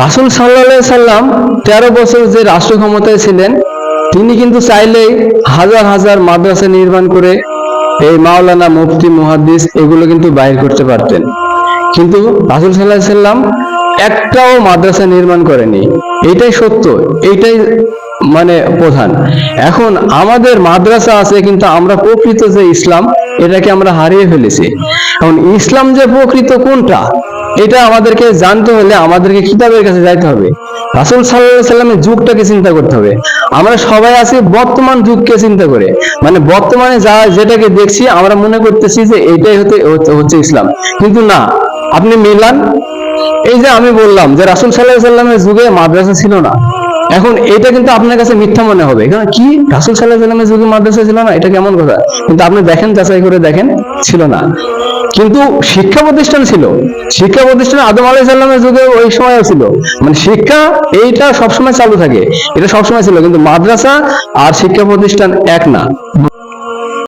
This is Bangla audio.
রাসূল সাল্লাল্লাহু আলাইহি সাল্লাম 13 বছর যে রাষ্ট্র ক্ষমতায় ছিলেন, তিনি কিন্তু চাইলেই হাজার হাজার মাদ্রাসা নির্মাণ করে এই মাওলানা, মুফতি, মুহাদ্দিস এগুলো কিন্তু বাইর করতে পারতেন। কিন্তু রাসূল সাল্লাল্লাহু আলাইহি সাল্লাম একটাও মাদ্রাসা নির্মাণ করেনি। এটাই সত্য, এইটাই মানে প্রধান। এখন আমাদের মাদ্রাসা আছে, কিন্তু আমরা প্রকৃত যে ইসলাম, এটাকে আমরা হারিয়ে ফেলেছি। এখন ইসলাম যে প্রকৃত কোনটা, এটা আমাদেরকে জানতে হলে আমাদেরকে কিতাবের কাছে যাইতে হবে। রাসূল সাল্লাল্লাহু আলাইহি সাল্লামের যুগটাকে চিন্তা করতে হবে। আমরা সবাই আছি বর্তমান যুগকে চিন্তা করে, মানে বর্তমানে যা যেটাকে দেখছি আমরা মনে করতেছি যে এইটাই হচ্ছে ইসলাম, কিন্তু না। আপনি মিলান, এই যে আমি বললাম যে রাসূল সাল্লাল্লাহু আলাইহি সাল্লামের যুগে মাদ্রাসা ছিল না, এখন এটা কিন্তু আপনার কাছে মিথ্যা মনে হবে। কারণ কি, রাসূল সাল্লাল্লাহু আলাইহি সাল্লামের যুগে মাদ্রাসা ছিল না, এটা কেমন কথা? কিন্তু আপনি দেখেন, যাচাই করে দেখেন, ছিল না। কিন্তু শিক্ষা প্রতিষ্ঠান ছিল। শিক্ষা প্রতিষ্ঠান আদম আলাইহিস সালামের যুগে ওই সময়ও ছিল। মানে শিক্ষা এইটা সবসময় চালু থাকে, এটা সবসময় ছিল। কিন্তু মাদ্রাসা আর শিক্ষা প্রতিষ্ঠান এক না।